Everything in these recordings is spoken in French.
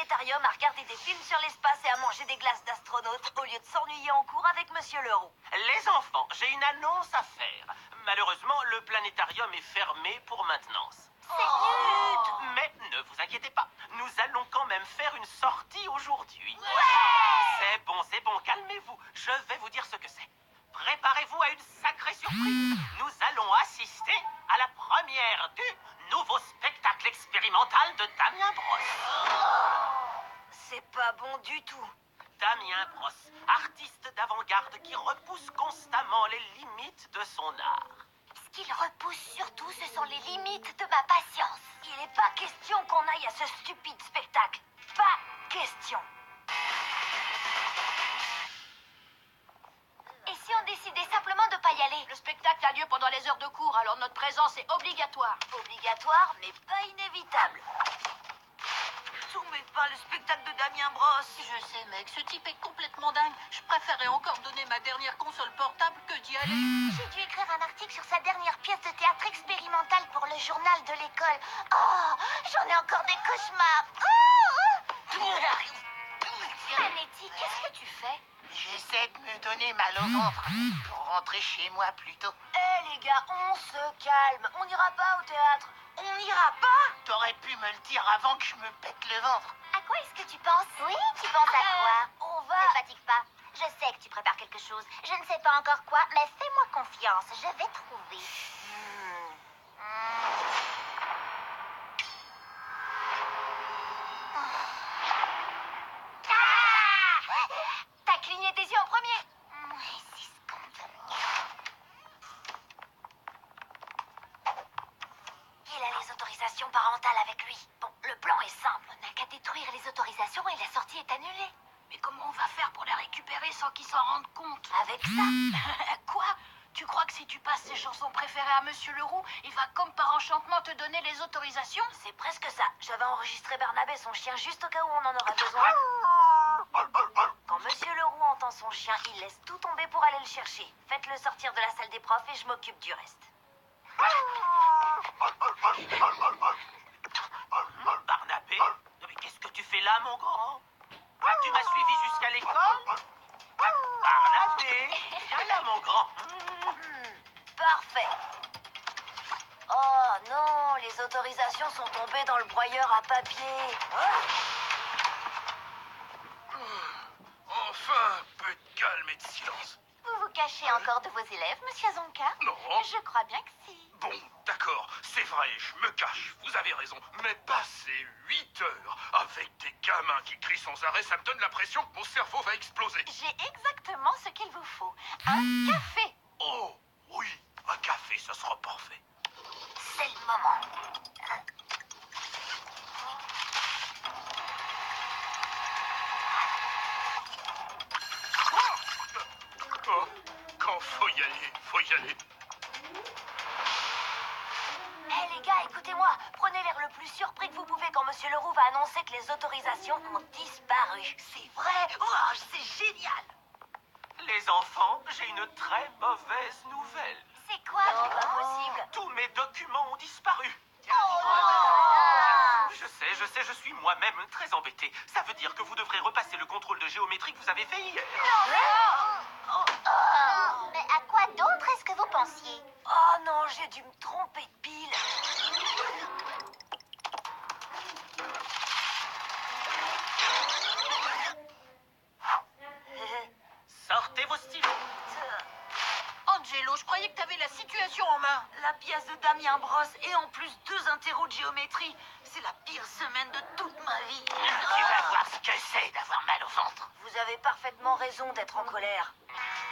planétarium à regarder des films sur l'espace et à manger des glaces d'astronautes au lieu de s'ennuyer en cours avec Monsieur Leroux. Les enfants, j'ai une annonce à faire. Malheureusement, le planétarium est fermé pour maintenance. Mais ne vous inquiétez pas, nous allons quand même faire une sortie aujourd'hui. C'est bon, calmez-vous. Je vais vous dire ce que c'est. Préparez-vous à une sacrée surprise. Nous allons assister à la première du nouveau spectacle expérimental de Damien Brosse. C'est pas bon du tout. Damien Brosse, artiste d'avant-garde qui repousse constamment les limites de son art. Ce qu'il repousse surtout, ce sont les limites de ma patience. Il n'est pas question qu'on aille à ce stupide spectacle. Pas question. Et si on décidait simplement de pas y aller? Le spectacle a lieu pendant les heures de cours, alors notre présence est obligatoire. Obligatoire, mais pas inévitable. Mais pas le spectacle de Damien Brosse. Je sais, mec, ce type est complètement dingue. Je préférais encore donner ma dernière console portable que d'y aller. J'ai dû écrire un article sur sa dernière pièce de théâtre expérimentale pour le journal de l'école. Oh, j'en ai encore des cauchemars. Manetti, qu'est-ce que tu fais? J'essaie de me donner mal au ventre pour rentrer chez moi plus tôt. Les gars, on se calme. On n'ira pas au théâtre. On n'ira pas. T'aurais pu me le dire avant que je me pète le ventre. À quoi est-ce que tu penses? Oui, tu penses à quoi? On va... Ne fatigue pas. Je sais que tu prépares quelque chose. Je ne sais pas encore quoi, mais fais-moi confiance. Je vais trouver. T'as cligné tes yeux en premier. C'est scandaleux. Il a les autorisations parentales avec lui. Bon, le plan est simple. On n'a qu'à détruire les autorisations et la sortie est annulée. Mais comment on va faire pour les récupérer sans qu'ils s'en rendent compte? Avec ça. Quoi? Tu crois que si tu passes ses chansons préférées à Monsieur Leroux, il va comme par enchantement te donner les autorisations? C'est presque ça. J'avais enregistré Barnabé, son chien, juste au cas où on en aura besoin. Quand Monsieur Leroux entend son chien, il laisse tout tomber pour aller le chercher. Faites-le sortir de la salle des profs et je m'occupe du reste. Barnabé, mais qu'est-ce que tu fais là, mon grand? Tu m'as suivi jusqu'à l'école? Barnabé, viens là, mon grand. Parfait. Oh non, les autorisations sont tombées dans le broyeur à papier. Enfin, un peu de calme et de silence. Vous vous cachez encore de vos élèves, Monsieur Zonka? Non. Je crois bien que si. Bon, d'accord, c'est vrai, je me cache, vous avez raison. Mais passer 8 heures avec des gamins qui crient sans arrêt, ça me donne l'impression que mon cerveau va exploser. J'ai exactement ce qu'il vous faut. Un café. Oh, oui, un café, ça sera parfait. C'est le moment. Oh, quand faut y aller, faut y aller. Les gars, écoutez-moi. Prenez l'air le plus surpris que vous pouvez quand Monsieur Leroux va annoncer que les autorisations ont disparu. C'est vrai? Oh, c'est génial. Les enfants, j'ai une très mauvaise nouvelle. C'est quoi? Non, pas possible. Tous mes documents ont disparu. Je sais, je suis moi-même très embêté. Ça veut dire que vous devrez repasser le contrôle de géométrie que vous avez fait hier. Mais à quoi d'autre est-ce que vous pensiez? Oh non, j'ai dû me tromper de pile. Sortez vos stylos. Angelo, je croyais que t'avais la situation en main. La pièce de Damien Brosse et en plus 2 interros de géométrie. C'est la pire semaine de toute ma vie. Tu vas voir ce que c'est d'avoir mal au ventre. Vous avez parfaitement raison d'être en colère.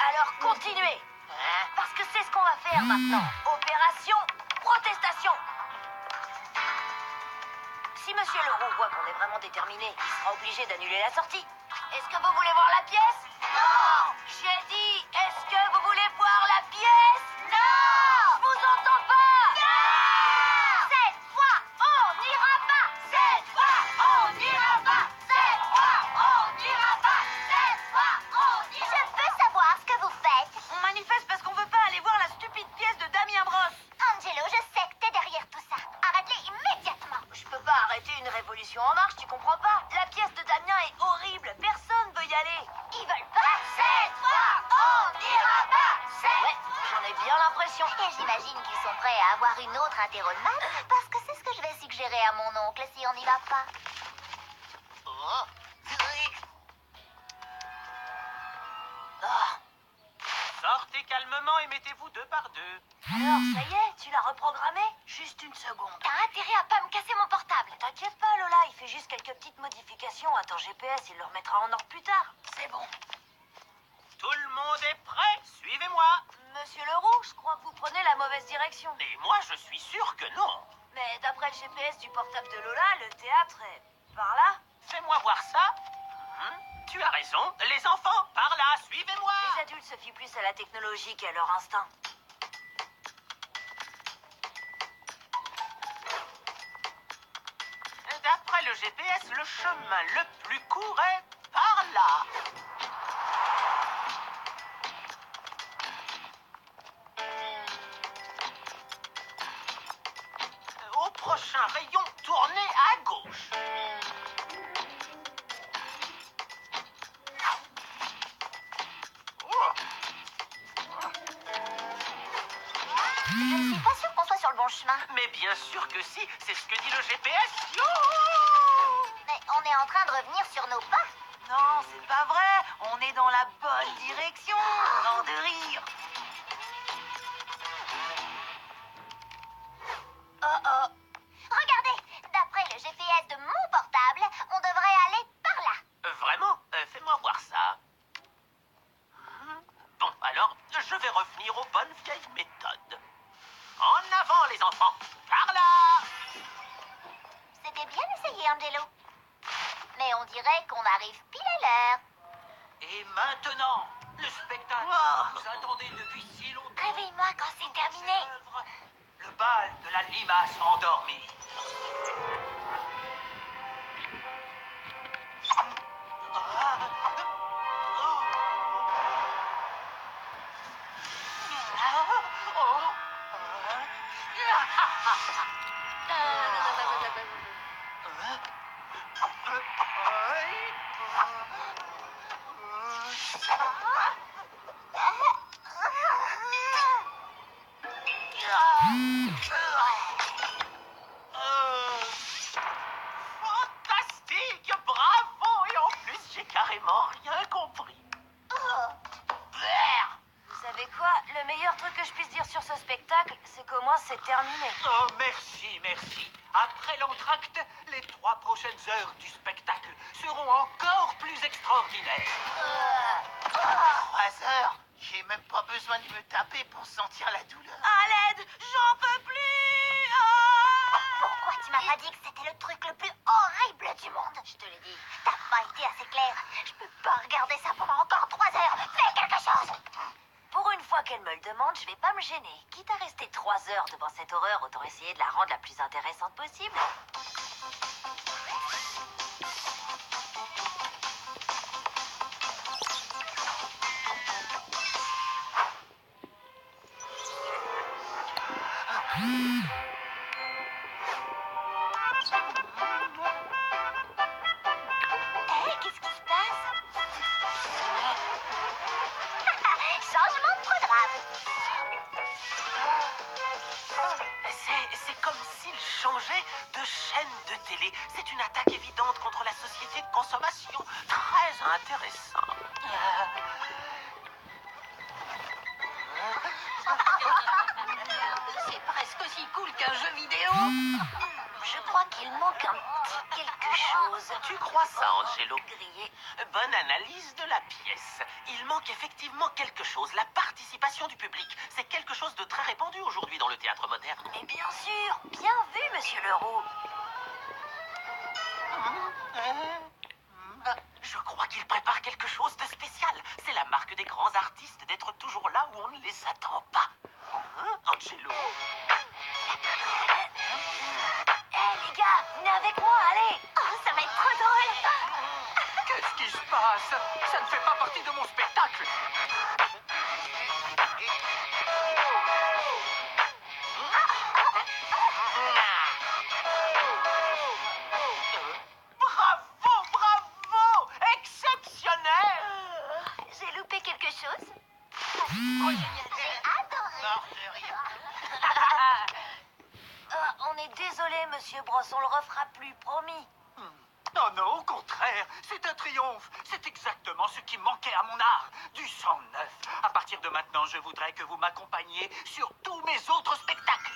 Alors continuez. Hein? Parce que c'est ce qu'on va faire maintenant. Opération protestation. Si Monsieur Leroux voit qu'on est vraiment déterminé, il sera obligé d'annuler la sortie. Est-ce que vous voulez voir la pièce? Non. J'ai dit, est-ce que vous voulez voir la pièce? Non. Je vous entends pas. Non! Cette fois, on n'ira pas! Cette fois, on n'ira pas. Cette fois, on n'ira pas! Cette fois, on ira! Je peux savoir ce que vous faites. On manifeste parce qu'on veut pas aller voir la stupide pièce de Damien Brosse. Angelo, je sais que t'es derrière tout ça. Arrête-les immédiatement. Je peux pas arrêter une révolution en marche, tu comprends pas? La pièce bien l'impression. Et j'imagine qu'ils sont prêts à avoir une autre interro de maths, parce que c'est ce que je vais suggérer à mon oncle si on n'y va pas. Oh. Sortez calmement et mettez-vous 2 par 2. Alors, ça y est, tu l'as reprogrammé? Juste une seconde. T'as intérêt à pas me casser mon portable. T'inquiète pas, Lola, il fait juste quelques petites modifications à ton GPS, il le remettra en ordre plus tard. C'est bon. Tout le monde est prêt? Suivez-moi. Monsieur Leroux, je crois que vous prenez la mauvaise direction. Et moi, je suis sûr que non. Mais d'après le GPS du portable de Lola, le théâtre est par là. Fais-moi voir ça. Tu as raison. Les enfants, par là, suivez-moi. Les adultes se fient plus à la technologie qu'à leur instinct. D'après le GPS, le chemin le plus court est par là. Au prochain rayon, tournez à gauche. Je ne suis pas sûre qu'on soit sur le bon chemin. Mais bien sûr que si, c'est ce que dit le GPS. Yo! Mais on est en train de revenir sur nos pas. Non, c'est pas vrai. On est dans la bonne direction. Non de rire. Oh. Regardez, d'après le GPS de mon portable, on devrait aller par là. Vraiment? Fais-moi voir ça. Bon, alors, je vais revenir aux bonnes vieilles méthodes. En avant, les enfants. Par là. C'était bien essayé, Angelo. Mais on dirait qu'on arrive pile à l'heure. Et maintenant, le spectacle que vous attendez depuis si longtemps. Réveille-moi quand c'est terminé. Le bal de la limace endormie. Fantastique, bravo, et en plus j'ai carrément rien compris. Vous savez quoi? Le meilleur truc que je puisse dire sur ce spectacle, c'est qu'au moins c'est terminé. Oh, merci, merci. Après l'entracte, les 3 prochaines heures du spectacle seront encore plus extraordinaires. 3 heures. J'ai même pas besoin de me taper pour sentir la douleur. À l'aide, j'en peux plus. Pourquoi tu m'as pas dit que c'était le truc le plus horrible du monde? Je te l'ai dit. T'as pas été assez clair. Je peux pas regarder ça pendant encore 3 heures. Fais quelque chose. Pour une fois qu'elle me le demande, je vais pas me gêner. Quitte à rester 3 heures devant cette horreur, autant essayer de la rendre la plus intéressante possible. Hé, qu'est-ce qui se passe? Changement de programme. C'est comme s'il changeait de chaîne de télé. C'est une attaque évidente contre la société de consommation. Très intéressant. C'est presque aussi cool qu'un jeu vidéo. Je crois qu'il manque un petit quelque chose. Tu crois ça, Angelo? Grillé. Bonne analyse de la pièce. Il manque effectivement quelque chose, la participation du public. C'est quelque chose de très répandu aujourd'hui dans le théâtre moderne. Mais bien sûr, bien vu, monsieur Leroux. Je crois qu'il prépare quelque chose de spécial. C'est la marque des grands artistes d'être toujours là où on ne les attend pas. Angelo? Les gars, venez avec moi, allez. Oh, ça va être trop drôle. Qu'est-ce qui se passe? Ça ne fait pas partie de mon spectacle. Bravo, bravo! Exceptionnel! J'ai loupé quelque chose. Oh, J'ai adoré. est désolé, monsieur Brosse, on le refera plus, promis. Oh non, au contraire, c'est un triomphe. C'est exactement ce qui manquait à mon art. Du sang neuf. À partir de maintenant, je voudrais que vous m'accompagniez sur tous mes autres spectacles.